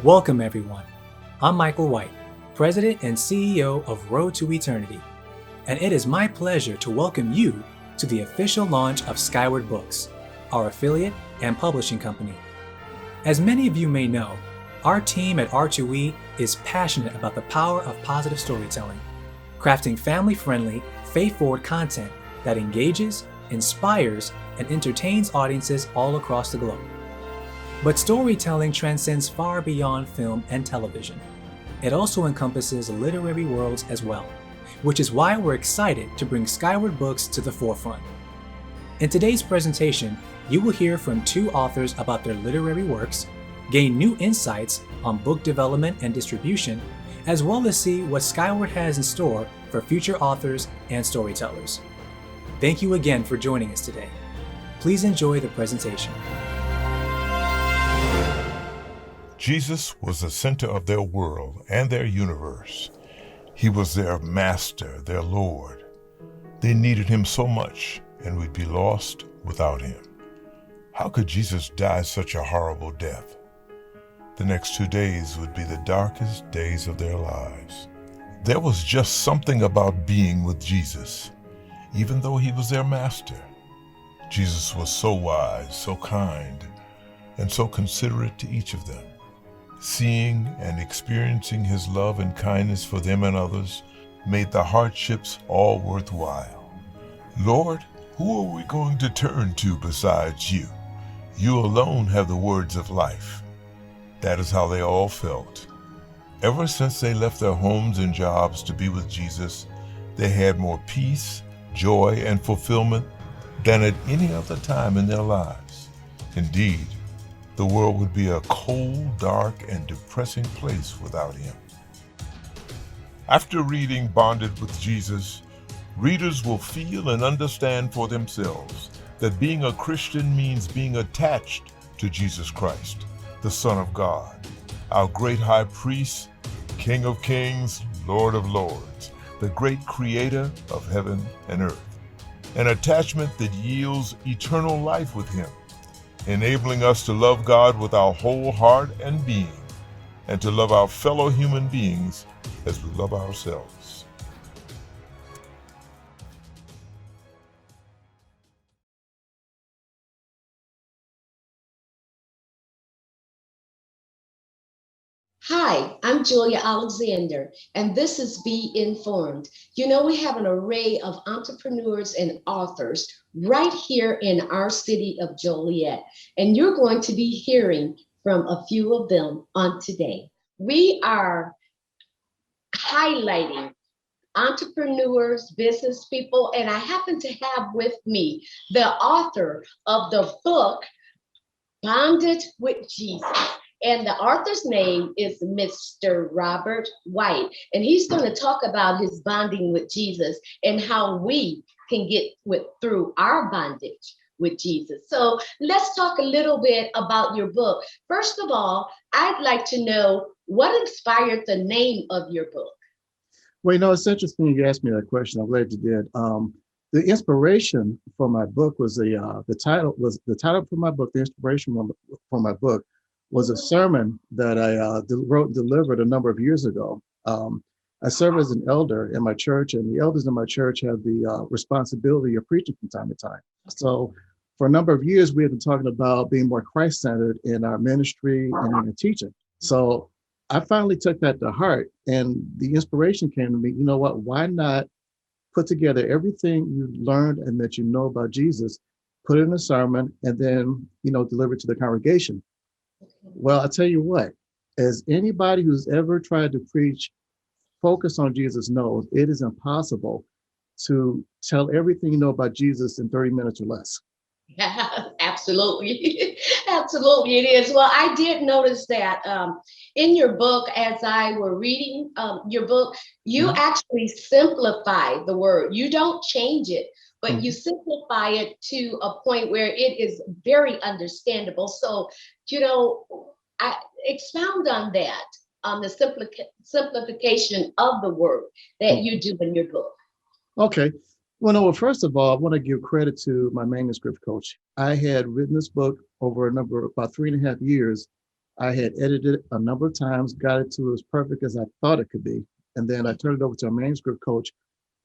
Welcome, everyone. I'm Michael White, President and CEO of Road to Eternity, and it is my pleasure to welcome you to the official launch of Skyward Books, our affiliate and publishing company. As many of you may know, our team at R2E is passionate about the power of positive storytelling, crafting family-friendly, faith-forward content that engages, inspires, and entertains audiences all across the globe. But storytelling transcends far beyond film and television. It also encompasses literary worlds as well, which is why we're excited to bring Skyward Books to the forefront. In today's presentation, you will hear from two authors about their literary works, gain new insights on book development and distribution, as well as see what Skyward has in store for future authors and storytellers. Thank you again for joining us today. Please enjoy the presentation. Jesus was the center of their world and their universe. He was their master, their Lord. They needed him so much, and we'd be lost without him. How could Jesus die such a horrible death? The next 2 days would be the darkest days of their lives. There was just something about being with Jesus, even though he was their master. Jesus was so wise, so kind, and so considerate to each of them. Seeing and experiencing his love and kindness for them and others made the hardships all worthwhile. Lord, who are we going to turn to besides you? You alone have the words of life. That is how they all felt. Ever since they left their homes and jobs to be with Jesus, they had more peace, joy, and fulfillment than at any other time in their lives. Indeed, the world would be a cold, dark, and depressing place without him. After reading Bonded with Jesus, readers will feel and understand for themselves that being a Christian means being attached to Jesus Christ, the Son of God, our great high priest, King of kings, Lord of lords, the great creator of heaven and earth. An attachment that yields eternal life with him, enabling us to love God with our whole heart and being, and to love our fellow human beings as we love ourselves. Hi, I'm Julia Alexander, and this is Be Informed. You know, we have an array of entrepreneurs and authors right here in our city of Joliet, and you're going to be hearing from a few of them on today. We are highlighting entrepreneurs, business people, and I happen to have with me the author of the book, Bonded with Jesus. And the author's name is Mr. Robert White. And he's going to talk about his bonding with Jesus and how we can get through our bondage with Jesus. So let's talk a little bit about your book. First of all, I'd like to know what inspired the name of your book. Well, you know, it's interesting you asked me that question. I'm glad you did. The inspiration for my book was the title for my book. The inspiration for my book was a sermon that I wrote and delivered a number of years ago. I serve as an elder in my church, and the elders in my church have the responsibility of preaching from time to time. So for a number of years, we have been talking about being more Christ-centered in our ministry and in our teaching. So I finally took that to heart, and the inspiration came to me, you know what, why not put together everything you learned and that you know about Jesus, put it in a sermon, and then, deliver it to the congregation. Well, I tell you what, as anybody who's ever tried to preach, focus on Jesus knows, it is impossible to tell everything you know about Jesus in 30 minutes or less. Yeah, absolutely. Absolutely, it is. Well, I did notice that in your book, as I were reading your book, you actually simplify the word. You don't change it, but you simplify it to a point where it is very understandable. So, I expound on that, on the simplification of the word that you do in your book. Okay. Well, first of all, I want to give credit to my manuscript coach. I had written this book over about 3.5 years I had edited it a number of times, got it to as perfect as I thought it could be. And then I turned it over to a manuscript coach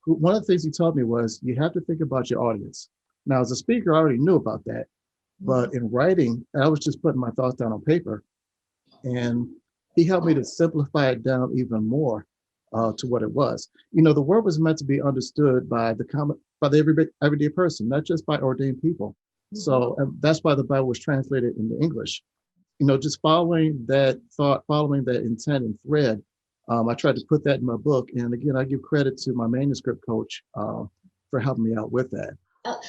who, one of the things he told me was, you have to think about your audience. Now, as a speaker, I already knew about that. But in writing, I was just putting my thoughts down on paper. And he helped me to simplify it down even more to what it was. The word was meant to be understood by the everyday person, not just by ordained people. So that's why the Bible was translated into English. Just following that thought, following that intent and thread, I tried to put that in my book. And again, I give credit to my manuscript coach for helping me out with that.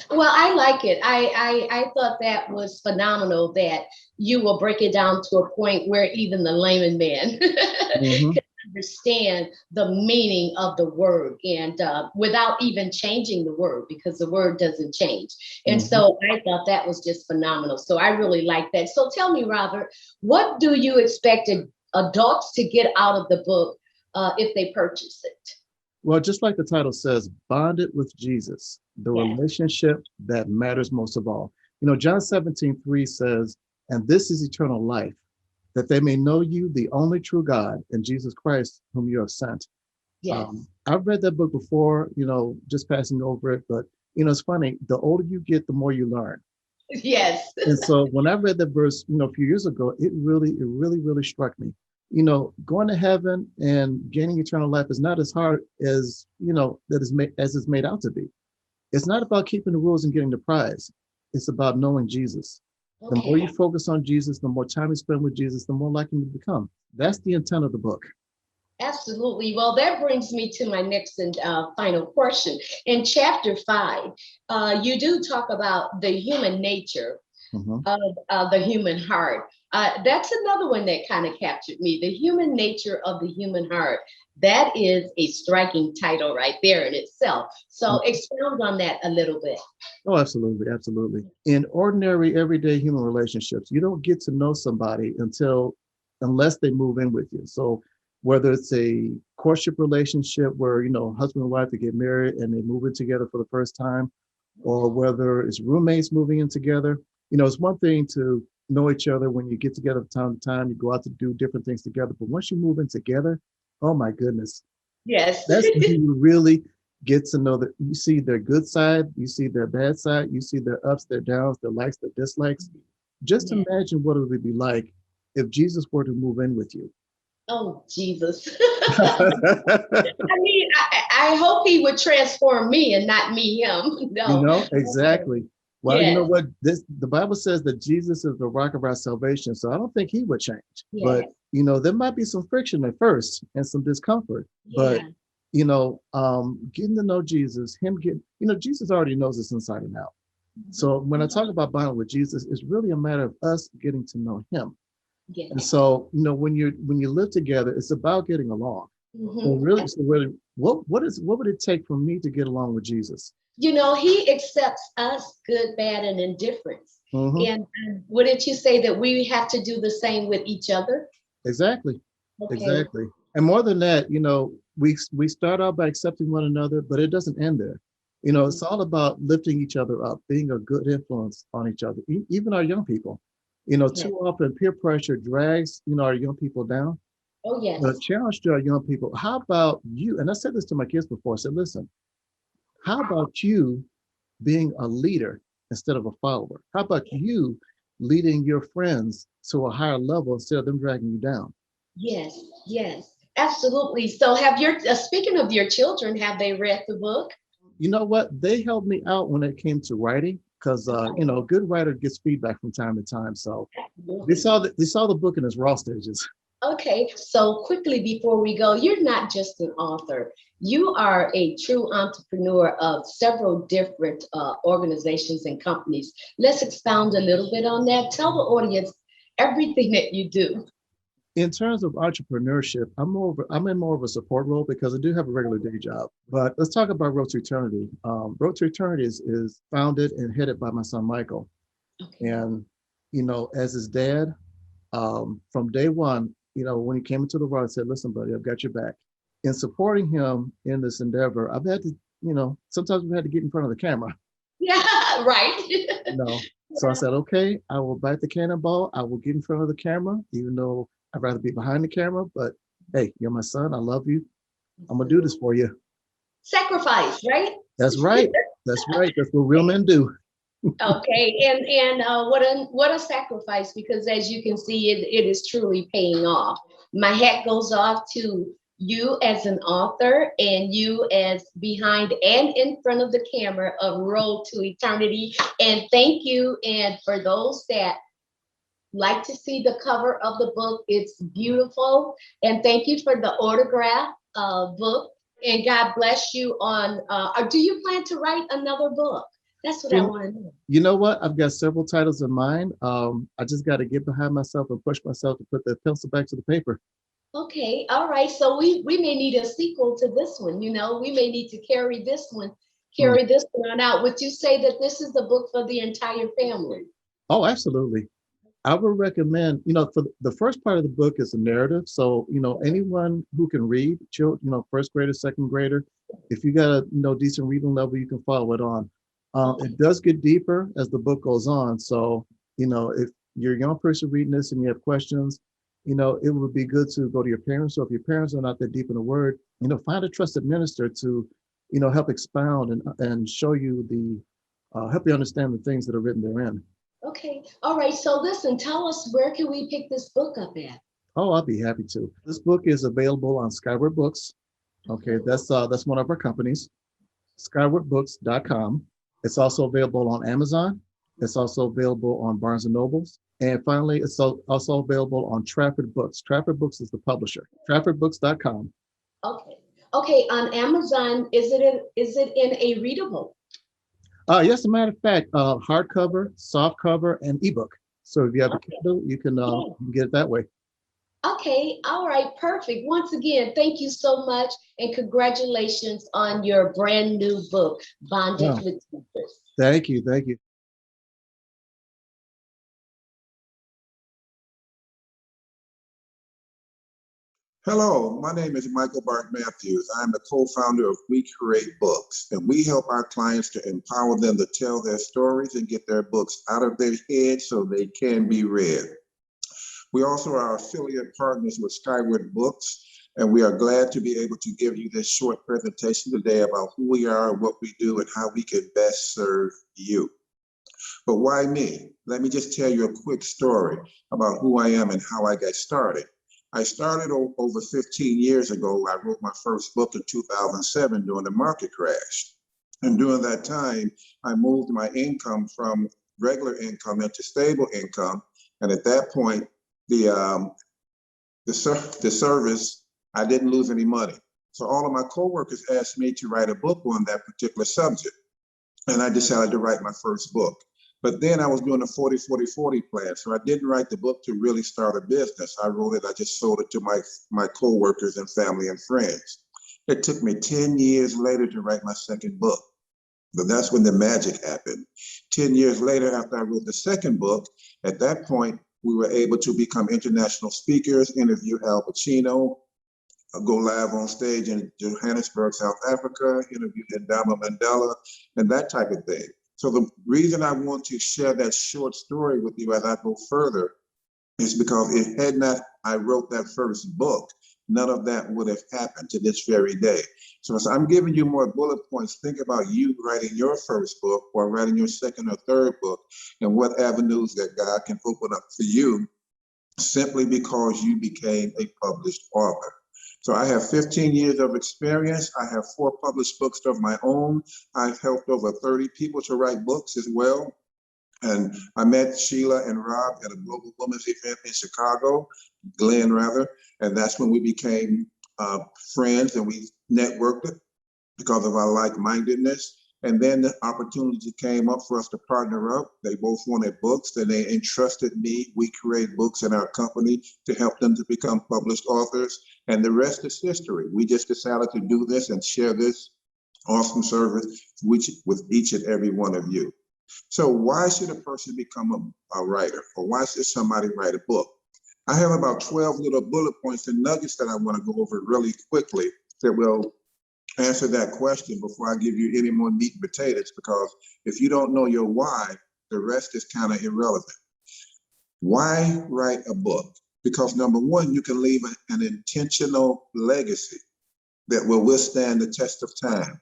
Well, I like it. I thought that was phenomenal that you will break it down to a point where even the layman man can understand the meaning of the word, and without even changing the word, because the word doesn't change. And so I thought that was just phenomenal. So I really like that. So tell me, Robert, what do you expect adults to get out of the book if they purchase it? Well, just like the title says, bonded with Jesus, the relationship that matters most of all. John 17:3 says, and this is eternal life, that they may know you, the only true God, and Jesus Christ, whom you have sent. Yes. I've read that book before, just passing over it. But, it's funny, the older you get, the more you learn. Yes. And so when I read that verse, a few years ago, it really struck me. Going to heaven and gaining eternal life is not as hard as, as it's made out to be. It's not about keeping the rules and getting the prize. It's about knowing Jesus. The more you focus on Jesus, the more time you spend with Jesus, the more likely you become. That's the intent of the book. Absolutely. Well, that brings me to my next and final portion. In chapter 5, you do talk about the human nature of the human heart. That's another one that kind of captured me, the human nature of the human heart. That is a striking title right there in itself. So expound on that a little bit. Oh, absolutely. Absolutely. In ordinary, everyday human relationships, you don't get to know somebody unless they move in with you. So whether it's a courtship relationship where, husband and wife, they get married and they move in together for the first time, or whether it's roommates moving in together, it's one thing to know each other when you get together from time to time, you go out to do different things together. But once you move in together, oh my goodness. Yes. That's when you really get to know that. You see their good side, you see their bad side, you see their ups, their downs, their likes, their dislikes. Just imagine what it would be like if Jesus were to move in with you. Oh, Jesus. I mean, I hope he would transform me and not me him. No. Exactly. Well, you know what? The Bible says that Jesus is the rock of our salvation. So I don't think he would change. But, there might be some friction at first and some discomfort. But, getting to know Jesus, Jesus already knows us inside and out. So when I talk about bonding with Jesus, it's really a matter of us getting to know him. Yes. And so, when you live together, it's about getting along. So really, what would it take for me to get along with Jesus? He accepts us, good, bad, and indifference. And wouldn't you say that we have to do the same with each other? Exactly. Exactly. And more than that, we start out by accepting one another, but it doesn't end there. It's all about lifting each other up, being a good influence on each other, even our young people. Too often peer pressure drags, our young people down. Oh, yes. The challenge to our young people, how about you? And I said this to my kids before. I said, listen, how about you being a leader instead of a follower? How about you leading your friends to a higher level instead of them dragging you down? Yes, absolutely. So speaking of your children, have they read the book? You know what? They helped me out when it came to writing because, a good writer gets feedback from time to time. So they saw the book in its raw stages. Okay, so quickly before we go, you're not just an author. You are a true entrepreneur of several different organizations and companies. Let's expound a little bit on that. Tell the audience everything that you do. In terms of entrepreneurship, I'm in more of a support role because I do have a regular day job. But let's talk about Road to Eternity. Road to Eternity is founded and headed by my son, Michael. Okay. And, as his dad, from day one, when he came into the world, I said, listen, buddy, I've got your back. In supporting him in this endeavor, I've had to, sometimes we had to get in front of the camera. Yeah, right. So I said, okay, I will bite the cannonball. I will get in front of the camera, even though I'd rather be behind the camera. But hey, you're my son. I love you. I'm gonna do this for you. Sacrifice, right? That's right. That's right. That's what real men do. Okay, and what a sacrifice, because as you can see, it is truly paying off. My hat goes off to you as an author and you as behind and in front of the camera of Road to Eternity. And thank you. And for those that like to see the cover of the book, it's beautiful. And thank you for the autograph book. And God bless you on, or do you plan to write another book? That's what I want to know. You know what? I've got several titles in mind. I just got to get behind myself and push myself to put the pencil back to the paper. Okay, all right. So we may need a sequel to this one. You know, we may need to carry this one on out. Would you say that this is the book for the entire family? Oh, absolutely. I would recommend, for the first part of the book is a narrative. So, anyone who can read, children, first grader, second grader, if you got a decent reading level, you can follow it on. It does get deeper as the book goes on. So, if you're a young person reading this and you have questions, it would be good to go to your parents. So if your parents are not that deep in the word, find a trusted minister to, help expound and show you help you understand the things that are written therein. Okay. All right. So listen, tell us, where can we pick this book up at? Oh, I'll be happy to. This book is available on Skyward Books. Okay, that's one of our companies, skywardbooks.com. It's also available on Amazon. It's also available on Barnes & Nobles. And finally, it's also available on Trafford Books. Trafford Books is the publisher, traffordbooks.com. Okay. Okay, on Amazon, is it in a readable? Yes, as a matter of fact, hardcover, softcover, and ebook. So if you have a Kindle, you can get it that way. Okay, all right, perfect. Once again, thank you so much, and congratulations on your brand new book, Bonded with Jesus. Thank you, thank you. Hello, my name is Michael Bart Matthews. I'm the co-founder of We Create Books, and we help our clients to empower them to tell their stories and get their books out of their head so they can be read. We also are affiliate partners with Skyward Books, and we are glad to be able to give you this short presentation today about who we are, what we do, and how we can best serve you. But why me? Let me just tell you a quick story about who I am and how I got started. I started over 15 years ago. I wrote my first book in 2007 during the market crash. And during that time, I moved my income from regular income into stable income. And at that point, the service, I didn't lose any money. So all of my coworkers asked me to write a book on that particular subject. And I decided to write my first book. But then I was doing a 40-40-40 plan. So I didn't write the book to really start a business. I wrote it, I just sold it to my coworkers and family and friends. It took me 10 years later to write my second book. But that's when the magic happened. 10 years later, after I wrote the second book, at that point, we were able to become international speakers, interview Al Pacino, go live on stage in Johannesburg, South Africa, interview Ndama Mandela, and that type of thing. So the reason I want to share that short story with you as I go further is because if had not I wrote that first book, none of that would have happened to this very day. So I'm giving you more bullet points. Think about you writing your first book or writing your second or third book and what avenues that God can open up for you simply because you became a published author. So I have 15 years of experience. I have 4 published books of my own. I've helped over 30 people to write books as well. And I met Sheila and Rob at a Global Women's event in Chicago, Glenn rather, and that's when we became friends and we networked because of our like-mindedness. And then the opportunity came up for us to partner up. They both wanted books and they entrusted me, We Create Books, in our company to help them to become published authors. And the rest is history. We just decided to do this and share this awesome service with each and every one of you. So why should a person become a writer, or why should somebody write a book? I have about 12 little bullet points and nuggets that I want to go over really quickly that will answer that question before I give you any more meat and potatoes, because if you don't know your why, the rest is kind of irrelevant. Why write a book? Because number one, you can leave an intentional legacy that will withstand the test of time.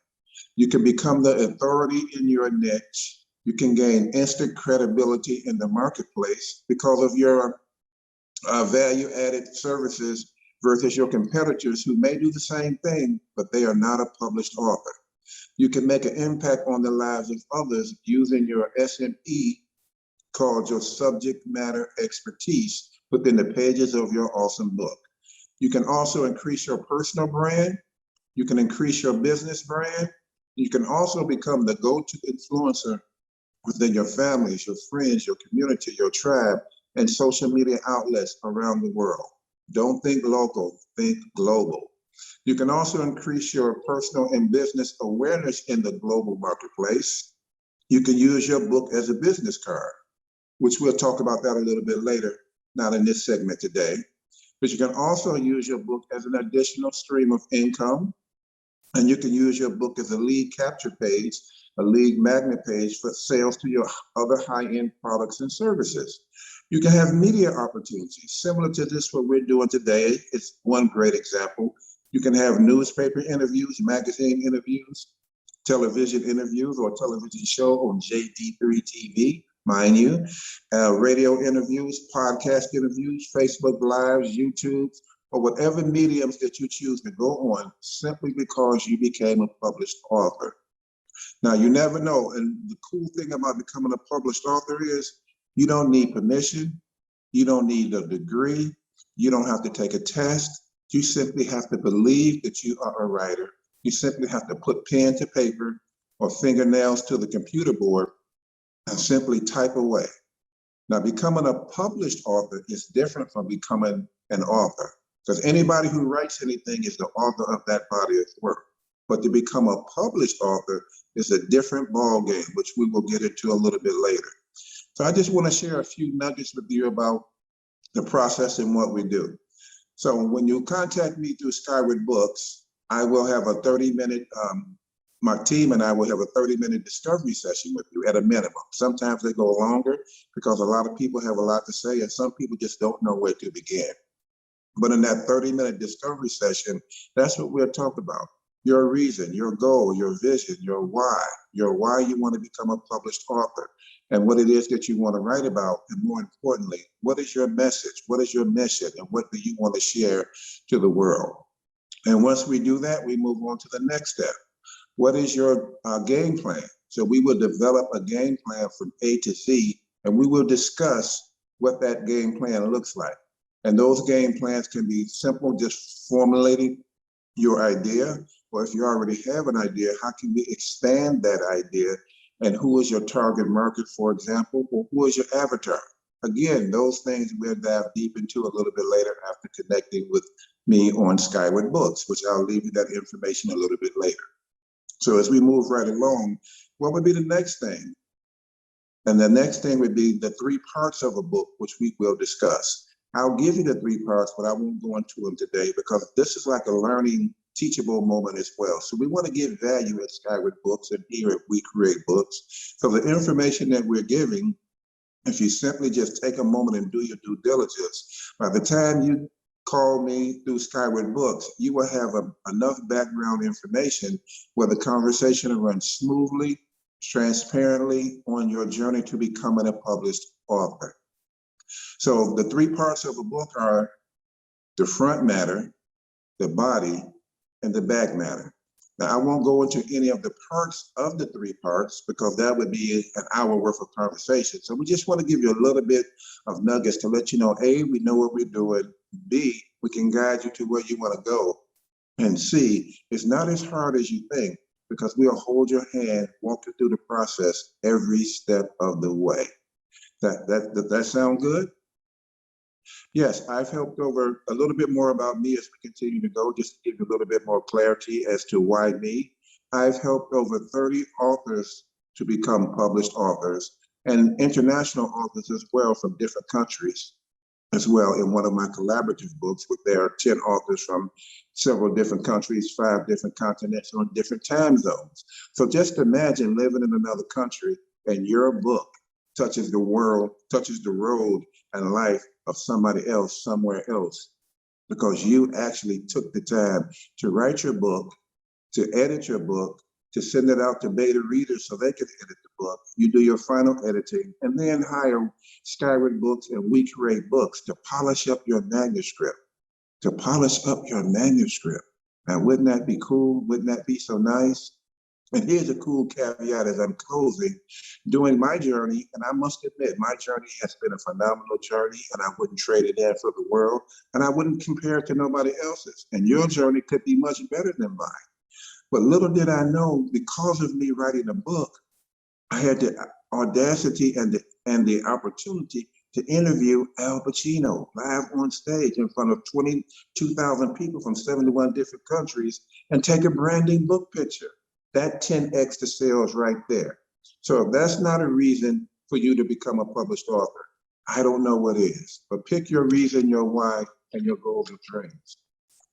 You can become the authority in your niche. You can gain instant credibility in the marketplace because of your value-added services versus your competitors who may do the same thing, but they are not a published author. You can make an impact on the lives of others using your SME, called your subject matter expertise, within the pages of your awesome book. You can also increase your personal brand. You can increase your business brand. You can also become the go-to influencer within your families, your friends, your community, your tribe, and social media outlets around the world. Don't think local, think global. You can also increase your personal and business awareness in the global marketplace. You can use your book as a business card, which we'll talk about that a little bit later, not in this segment today. But you can also use your book as an additional stream of income. And you can use your book as a lead capture page, a lead magnet page for sales to your other high-end products and services. You can have media opportunities similar to this, what we're doing today. It's one great example. You can have newspaper interviews, magazine interviews, television interviews, or a television show on JD3 TV, mind you, radio interviews, podcast interviews, Facebook Lives, YouTube, or whatever mediums that you choose to go on, simply because you became a published author. Now, you never know, and the cool thing about becoming a published author is you don't need permission, you don't need a degree, you don't have to take a test, you simply have to believe that you are a writer. You simply have to put pen to paper or fingernails to the computer board and simply type away. Now, becoming a published author is different from becoming an author, because anybody who writes anything is the author of that body of work. But to become a published author is a different ballgame, which we will get into a little bit later. So I just want to share a few nuggets with you about the process and what we do. So when you contact me through Skyward Books, I will have a 30-minute, my team and I will have a 30-minute discovery session with you at a minimum. Sometimes they go longer because a lot of people have a lot to say and some people just don't know where to begin. But in that 30-minute discovery session, that's what we'll talk about. Your reason, your goal, your vision, your why you want to become a published author, and what it is that you want to write about, and more importantly, what is your message, what is your mission, and what do you want to share to the world? And once we do that, we move on to the next step. What is your game plan? So we will develop a game plan from A to Z, and we will discuss what that game plan looks like. And those game plans can be simple, just formulating your idea, or if you already have an idea, how can we expand that idea? And who is your target market, for example, or who is your avatar? Again, those things we'll dive deep into a little bit later after connecting with me on Skyward Books, which I'll leave you that information a little bit later. So as we move right along, what would be the next thing? And the next thing would be the 3 parts of a book, which we will discuss. I'll give you the 3 parts, but I won't go into them today because this is like a learning, teachable moment as well. So we want to give value at Skyward Books and here at We Create Books. So the information that we're giving, if you simply just take a moment and do your due diligence, by the time you call me through Skyward Books, you will have enough background information where the conversation will run smoothly, transparently on your journey to becoming a published author. So the 3 parts of a book are the front matter, the body, and the back matter. Now, I won't go into any of the parts of the 3 parts because that would be an hour worth of conversation. So we just want to give you a little bit of nuggets to let you know, A, we know what we're doing. B, we can guide you to where you want to go. And C, it's not as hard as you think because we'll hold your hand, walk you through the process every step of the way. Does that sound good? Yes, I've helped over a little bit more about me as we continue to go, just to give you a little bit more clarity as to why me. I've helped over 30 authors to become published authors and international authors as well from different countries as well in one of my collaborative books where there are 10 authors from several different countries, 5 different continents on different time zones. So just imagine living in another country and your book touches the world, touches the road and life of somebody else somewhere else, because you actually took the time to write your book, to edit your book, to send it out to beta readers so they can edit the book. You do your final editing and then hire Skyward Books and We Create Books to polish up your manuscript, to polish up your manuscript. And wouldn't that be cool? Wouldn't that be so nice? And here's a cool caveat as I'm closing. During my journey, and I must admit, my journey has been a phenomenal journey, and I wouldn't trade it in for the world, and I wouldn't compare it to nobody else's. And your journey could be much better than mine. But little did I know, because of me writing a book, I had the audacity and the opportunity to interview Al Pacino live on stage in front of 22,000 people from 71 different countries and take a branding book picture. That 10x the sales right there. So if that's not a reason for you to become a published author, I don't know what is. But pick your reason, your why, and your goals and dreams.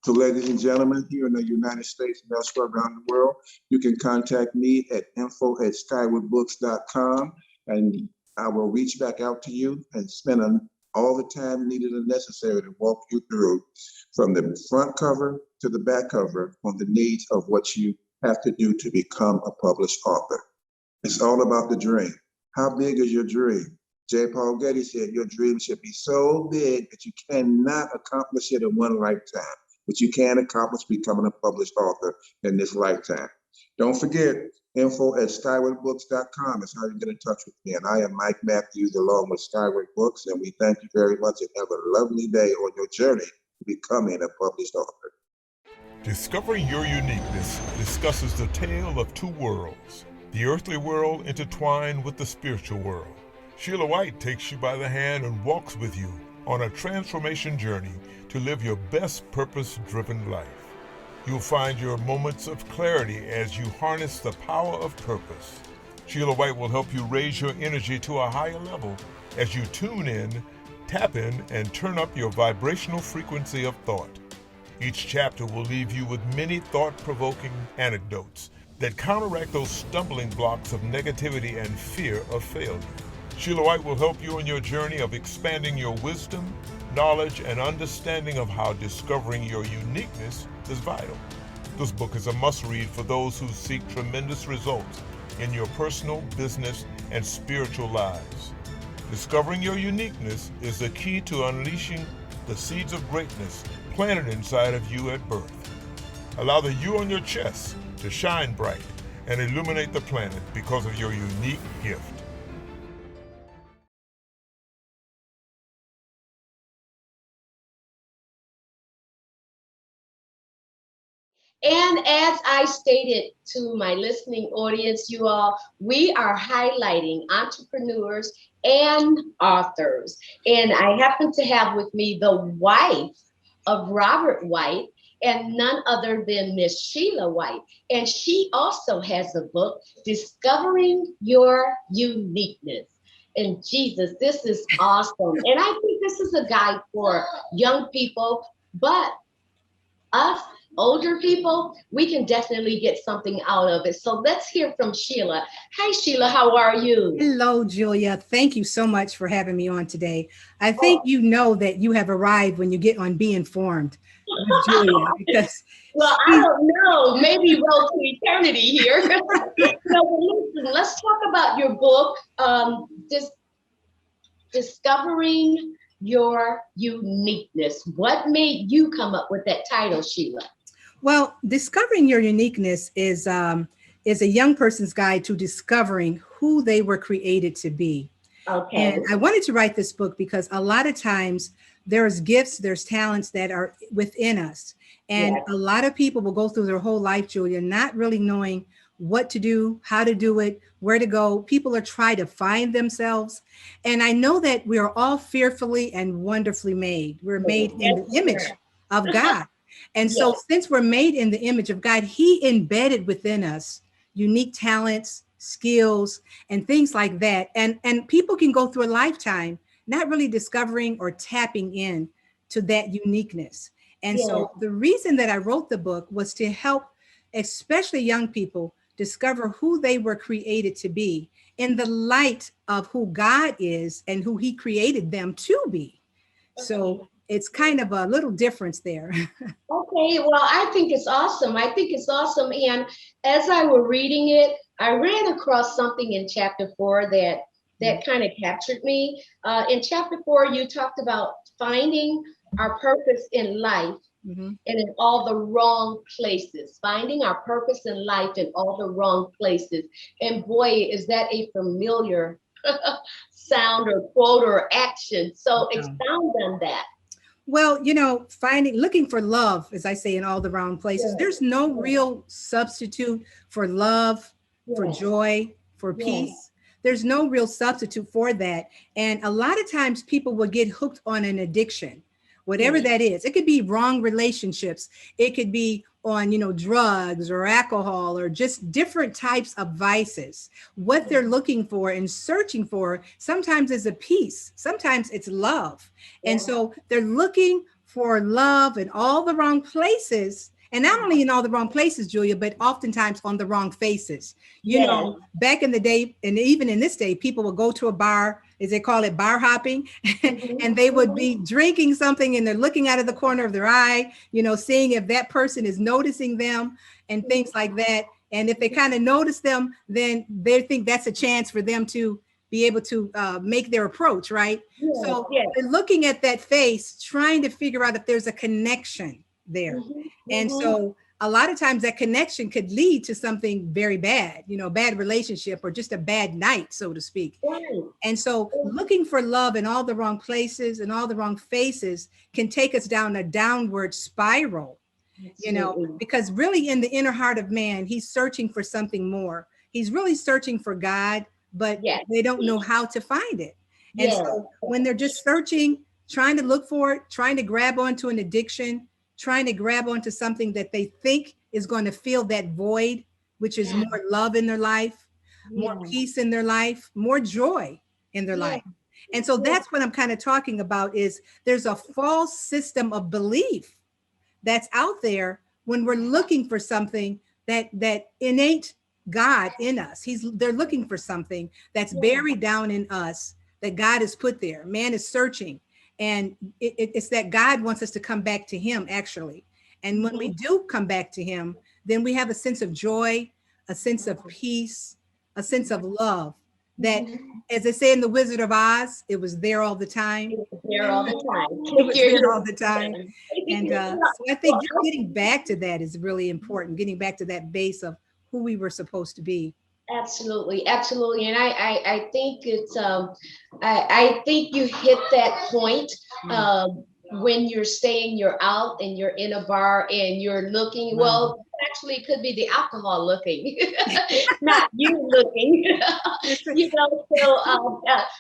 So ladies and gentlemen, here in the United States and elsewhere around the world, you can contact me at info@skywardbooks.com, and I will reach back out to you and spend all the time needed and necessary to walk you through from the front cover to the back cover on the needs of what you have to do to become a published author. It's all about the dream. How big is your dream? J. Paul Getty said, your dream should be so big that you cannot accomplish it in one lifetime, but you can accomplish becoming a published author in this lifetime. Don't forget, info@skywardbooks.com is how you get in touch with me. And I am Mike Matthews along with Skyward Books, and we thank you very much and have a lovely day on your journey to becoming a published author. Discovering Your Uniqueness discusses the tale of two worlds, the earthly world intertwined with the spiritual world. Sheila White takes you by the hand and walks with you on a transformation journey to live your best purpose-driven life. You'll find your moments of clarity as you harness the power of purpose. Sheila White will help you raise your energy to a higher level as you tune in, tap in, and turn up your vibrational frequency of thought. Each chapter will leave you with many thought-provoking anecdotes that counteract those stumbling blocks of negativity and fear of failure. Sheila White will help you on your journey of expanding your wisdom, knowledge, and understanding of how discovering your uniqueness is vital. This book is a must-read for those who seek tremendous results in your personal, business, and spiritual lives. Discovering your uniqueness is the key to unleashing the seeds of greatness planted inside of you at birth. Allow the you on your chest to shine bright and illuminate the planet because of your unique gift. And as I stated to my listening audience, you all, we are highlighting entrepreneurs and authors. And I happen to have with me the wife of Robert White, and none other than Miss Sheila White. And she also has a book, Discovering Your Uniqueness. And Jesus, this is awesome. And I think this is a guide for young people, but us older people, we can definitely get something out of it. So let's hear from Sheila. Hi, Sheila, how are you? Hello, Julia. Thank you so much for having me on today. I think you know that you have arrived when you get on Be Informed with Julia. Because well, I don't know. Maybe roll to eternity here. So listen, let's talk about your book, Discovering Your Uniqueness. What made you come up with that title, Sheila? Well, Discovering Your Uniqueness is a young person's guide to discovering who they were created to be. Okay. And I wanted to write this book because a lot of times there's gifts, there's talents that are within us. And Yes. A lot of people will go through their whole life, Julia, not really knowing what to do, how to do it, where to go. People are trying to find themselves. And I know that we are all fearfully and wonderfully made. We're made in the image of God. And so since we're made in the image of God, He embedded within us unique talents, skills, and things like that. And people can go through a lifetime not really discovering or tapping in to that uniqueness. And so the reason that I wrote the book was to help, especially young people, discover who they were created to be in the light of who God is and who he created them to be. So it's kind of a little difference there. Okay, well, I think it's awesome. I think it's awesome. And as I were reading it, I ran across something in chapter 4 that kind of captured me. In chapter 4, you talked about finding our purpose in life and in all the wrong places, finding our purpose in life in all the wrong places. And boy, is that a familiar sound or quote or action. So expound on that. Well, looking for love, as I say, in all the wrong places. There's no real substitute for love, for joy, for peace. There's no real substitute for that. And a lot of times people will get hooked on an addiction, whatever that is. It could be wrong relationships. It could be on, drugs or alcohol or just different types of vices. What they're looking for and searching for sometimes is a peace. Sometimes it's love. And so they're looking for love in all the wrong places. And not only in all the wrong places, Julia, but oftentimes on the wrong faces. You know, back in the day, and even in this day, people will go to a bar, as they call it, bar hopping, and they would be drinking something and they're looking out of the corner of their eye, seeing if that person is noticing them and things like that. And if they kind of notice them, then they think that's a chance for them to be able to make their approach, right? So they're looking at that face, trying to figure out if there's a connection there. And so a lot of times that connection could lead to something very bad, bad relationship or just a bad night, so to speak. And so looking for love in all the wrong places and all the wrong faces can take us down a downward spiral, because really in the inner heart of man, he's searching for something more. He's really searching for God, but they don't know how to find it. And so when they're just searching, trying to look for it, trying to grab onto an addiction, trying to grab onto something that they think is going to fill that void, which is more love in their life, more peace in their life, more joy in their life. And so that's what I'm kind of talking about is there's a false system of belief that's out there when we're looking for something that innate God in us. They're looking for something that's buried down in us that God has put there. Man is searching. And it's that God wants us to come back to him, actually. And when we do come back to him, then we have a sense of joy, a sense of peace, a sense of love that, as they say in The Wizard of Oz, it was there all the time. It was there all the time. It was there all the time. And so I think just getting back to that is really important, getting back to that base of who we were supposed to be. Absolutely, absolutely. And I think it's I think you hit that point when you're out and you're in a bar and you're looking, well, actually it could be the alcohol looking, not you looking,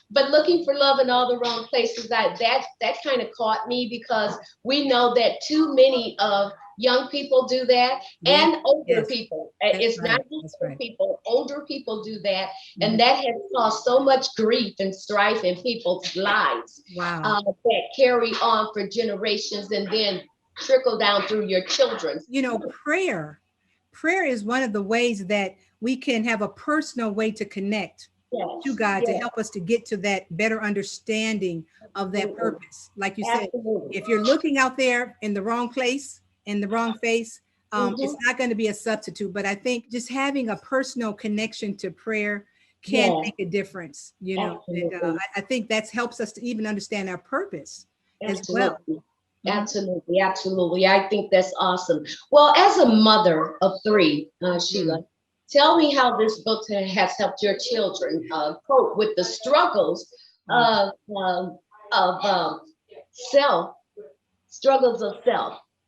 but looking for love in all the wrong places. That kind of caught me because we know that too many of young people do that and older people. It's not just people, older people do that. And that has caused so much grief and strife in people's lives that carry on for generations and then trickle down through your children. Prayer is one of the ways that we can have a personal way to connect to God to help us to get to that better understanding of that purpose. Like you said, if you're looking out there in the wrong place, in the wrong face, it's not going to be a substitute. But I think just having a personal connection to prayer can make a difference, and I think that helps us to even understand our purpose as well. Absolutely, absolutely. I think that's awesome. Well, as a mother of 3, Sheila, tell me how this book has helped your children cope with the struggles of self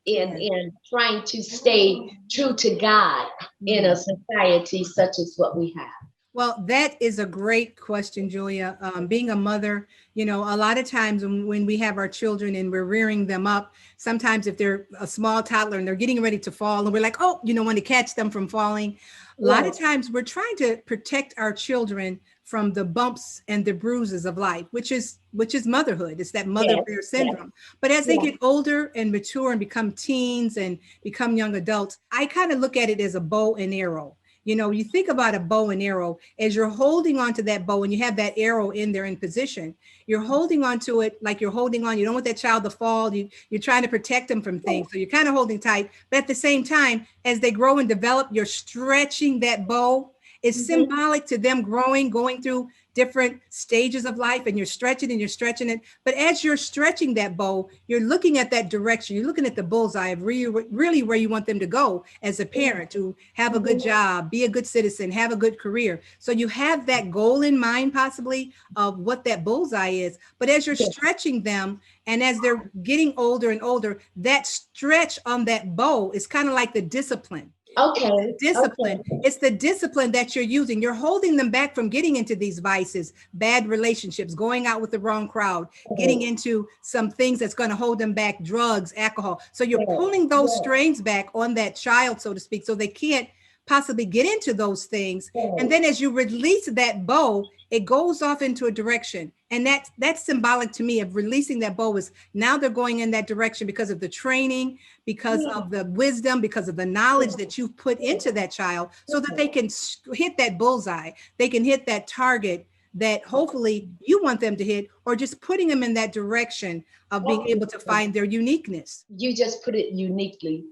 in trying to stay true to God in a society such as what we have. Well, that is a great question, Julia. Being a mother, a lot of times when we have our children and we're rearing them up, sometimes if they're a small toddler and they're getting ready to fall and we're like, want to catch them from falling. A lot of times we're trying to protect our children from the bumps and the bruises of life, which is motherhood. It's that mother bear syndrome. But as they get older and mature and become teens and become young adults, I kind of look at it as a bow and arrow. You know, you think about a bow and arrow, as you're holding onto that bow and you have that arrow in there in position, you're holding onto it like you're holding on. You don't want that child to fall. You're trying to protect them from things. So you're kind of holding tight. But at the same time, as they grow and develop, you're stretching that bow. It's symbolic to them growing, going through different stages of life, and you're stretching and you're stretching it. But as you're stretching that bow, you're looking at that direction. You're looking at the bullseye of really where you want them to go as a parent, to have a good job, be a good citizen, have a good career. So you have that goal in mind, possibly, of what that bullseye is. But as you're stretching them, and as they're getting older and older, that stretch on that bow is kind of like the discipline. Okay. Discipline. Okay. It's the discipline that you're using. You're holding them back from getting into these vices, bad relationships, going out with the wrong crowd, getting into some things that's going to hold them back, drugs, alcohol. So you're pulling those strains back on that child, so to speak, so they can't possibly get into those things. And then as you release that bow, it goes off into a direction. And that's symbolic to me of releasing that bow, is now they're going in that direction because of the training, because of the wisdom, because of the knowledge that you've put into that child, so that they can hit that bullseye. They can hit that target that hopefully you want them to hit, or just putting them in that direction of being able to find their uniqueness. You just put it uniquely.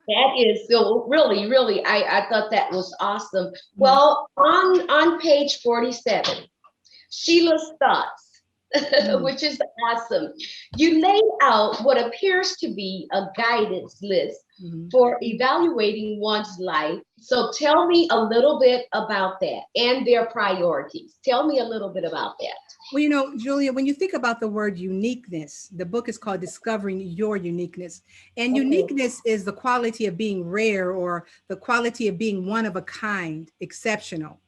That is so really, I thought that was awesome. Well, on page 47, Sheila's thoughts, which is awesome. You laid out what appears to be a guidance list for evaluating one's life. So tell me a little bit about that and their priorities. Tell me a little bit about that. Well, you know, Julia, when you think about the word uniqueness, the book is called Discovering Your Uniqueness. And uniqueness is the quality of being rare, or the quality of being one of a kind, exceptional.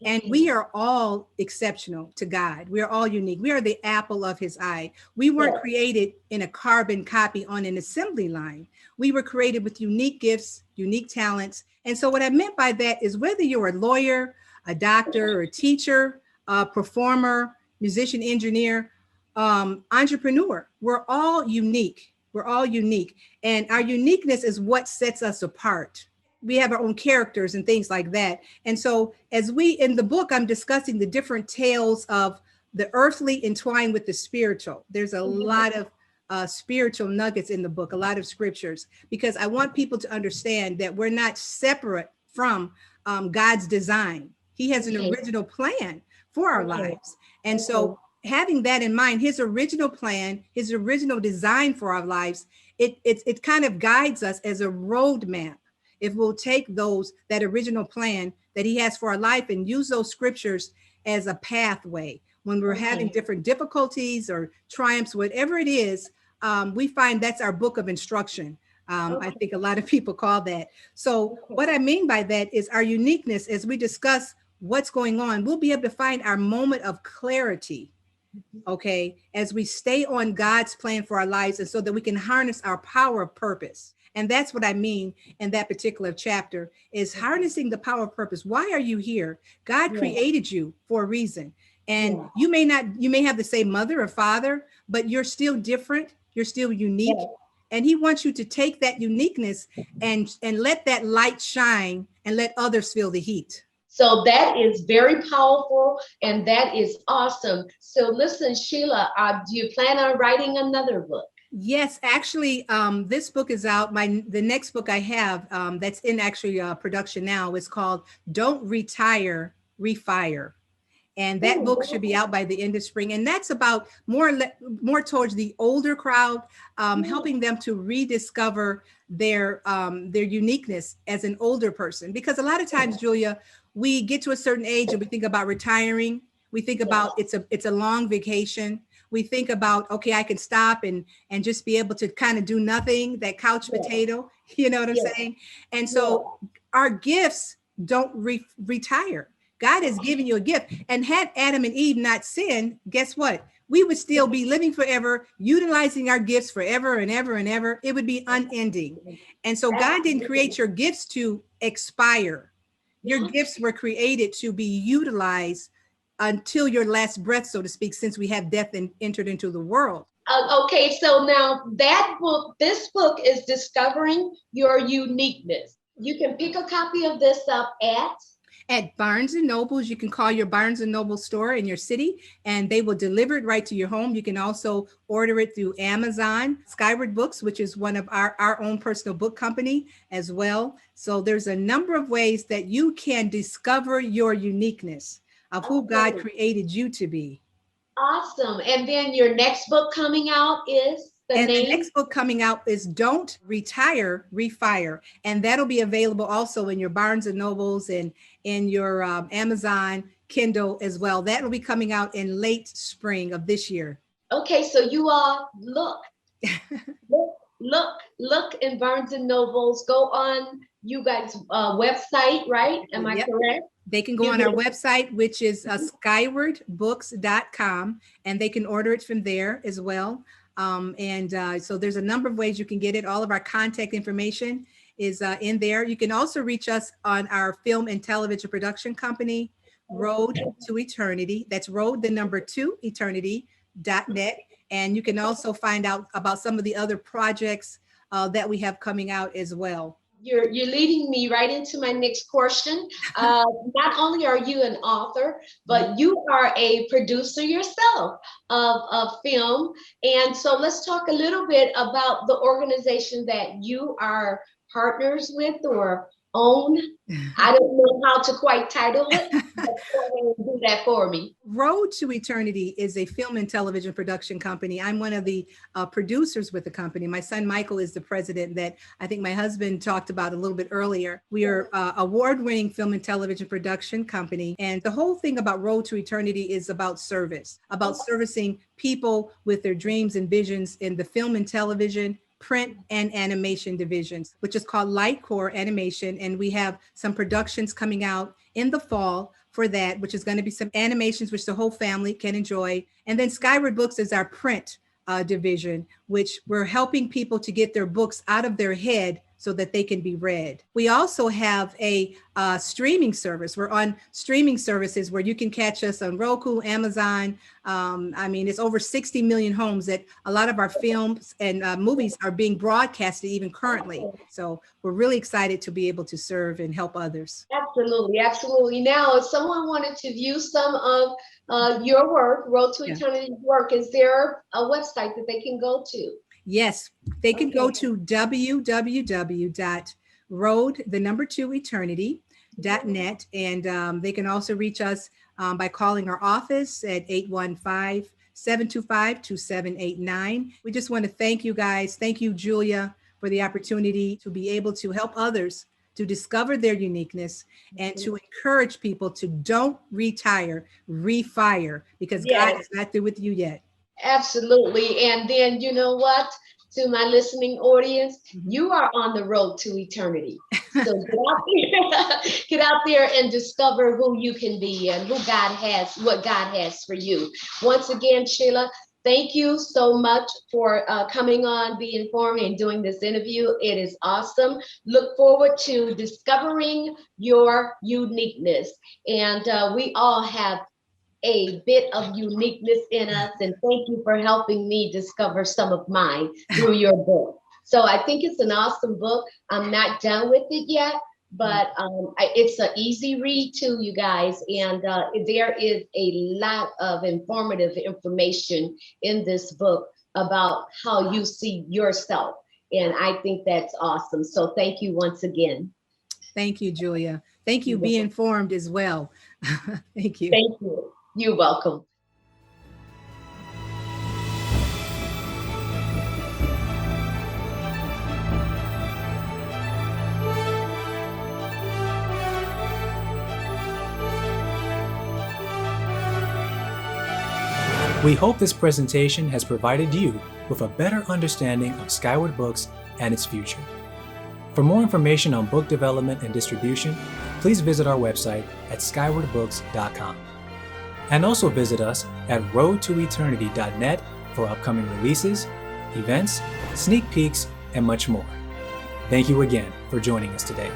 And we are all exceptional to God. We are all unique. We are the apple of his eye. We weren't created in a carbon copy on an assembly line. We were created with unique gifts, unique talents. And so what I meant by that is, whether you're a lawyer, a doctor, or a teacher, a performer, musician, engineer, entrepreneur, we're all unique. We're all unique. And our uniqueness is what sets us apart. We have our own characters and things like that. And so as in the book, I'm discussing the different tales of the earthly entwined with the spiritual. There's a lot of spiritual nuggets in the book, a lot of scriptures, because I want people to understand that we're not separate from God's design. He has an original plan for our lives. And so having that in mind, his original plan, his original design for our lives, it kind of guides us as a roadmap. If we'll take that original plan that he has for our life and use those scriptures as a pathway when we're having different difficulties or triumphs, whatever it is, we find that's our book of instruction. I think a lot of people call that. So what I mean by that is our uniqueness. As we discuss what's going on, we'll be able to find our moment of clarity, okay, as we stay on God's plan for our lives, and so that we can harness our power of purpose. And that's what I mean in that particular chapter, is harnessing the power of purpose. Why are you here? God created you for a reason. And you may have the same mother or father, but you're still different. You're still unique. And he wants you to take that uniqueness and let that light shine and let others feel the heat. So that is very powerful, and that is awesome. So listen, Sheila, do you plan on writing another book? Yes, actually, this book is out. The next book I have that's in actually production now is called Don't Retire, Refire. And that book should be out by the end of spring. And that's about more towards the older crowd, helping them to rediscover their uniqueness as an older person. Because a lot of times, Julia, we get to a certain age and we think about retiring. We think about it's a long vacation. We think about, okay, I can stop and just be able to kind of do nothing, that couch potato, you know what I'm saying? And so our gifts don't retire. God has given you a gift. And had Adam and Eve not sinned, guess what? We would still be living forever, utilizing our gifts forever and ever and ever. It would be unending. And so God didn't create your gifts to expire. Your gifts were created to be utilized until your last breath, so to speak, since we have death entered into the world. Okay, so now this book is Discovering Your Uniqueness. You can pick a copy of this up at Barnes and Nobles. You can call your Barnes and Noble store in your city and they will deliver it right to your home. You can also order it through Amazon, Skyward Books, which is one of our own personal book company as well. So there's a number of ways that you can discover your uniqueness of who God created you to be. Awesome. And then your next book coming out is? The next book coming out is Don't Retire, Refire. And that'll be available also in your Barnes and Nobles and in your Amazon Kindle as well. That will be coming out in late spring of this year. Okay, so you all look in Barnes and Nobles. Go on you guys' website, right? Am I correct? They can go on our website, which is skywardbooks.com, and they can order it from there as well. So there's a number of ways you can get it. All of our contact information is in there. You can also reach us on our film and television production company, Road to Eternity. That's road, the number 2, eternity.net. And you can also find out about some of the other projects that we have coming out as well. You're leading me right into my next question. Not only are you an author, but you are a producer yourself of film. And so let's talk a little bit about the organization that you are partners with or own. I don't know how to quite title it, but do that for me. Road to Eternity is a film and television production company. I'm one of the producers with the company. My son Michael is the president that I think my husband talked about a little bit earlier. We are award-winning film and television production company. And the whole thing about Road to Eternity is about service, about servicing people with their dreams and visions in the film and television, print and animation divisions, which is called Lightcore Animation. And we have some productions coming out in the fall for that, which is going to be some animations which the whole family can enjoy. And then Skyward Books is our print division, which we're helping people to get their books out of their head so that they can be read. We also have a streaming service. We're on streaming services where you can catch us on Roku, Amazon. It's over 60 million homes that a lot of our films and movies are being broadcasted even currently. So we're really excited to be able to serve and help others. Absolutely, absolutely. Now, if someone wanted to view some of your work, Road to Eternity's work, is there a website that they can go to? Yes, they can go to www.road2eternity.net, and they can also reach us by calling our office at 815-725-2789. We just want to thank you guys. Thank you, Julia, for the opportunity to be able to help others to discover their uniqueness and to encourage people to don't retire, refire, because God is not through with you yet. Absolutely. And then, you know what? To my listening audience, you are on the road to eternity. So get out there and discover who you can be and what God has for you. Once again, Sheila, thank you so much for coming on, being for me and doing this interview. It is awesome. Look forward to discovering your uniqueness. And we all have a bit of uniqueness in us, and thank you for helping me discover some of mine through your book. So I think it's an awesome book. I'm not done with it yet, but it's an easy read too, you guys, and there is a lot of informative information in this book about how you see yourself, and I think that's awesome. So thank you once again. Thank you, Julia. Thank you. Be informed as well. Thank you. Thank you. You're welcome. We hope this presentation has provided you with a better understanding of Skyward Books and its future. For more information on book development and distribution, please visit our website at skywardbooks.com. And also visit us at roadtoeternity.net for upcoming releases, events, sneak peeks, and much more. Thank you again for joining us today.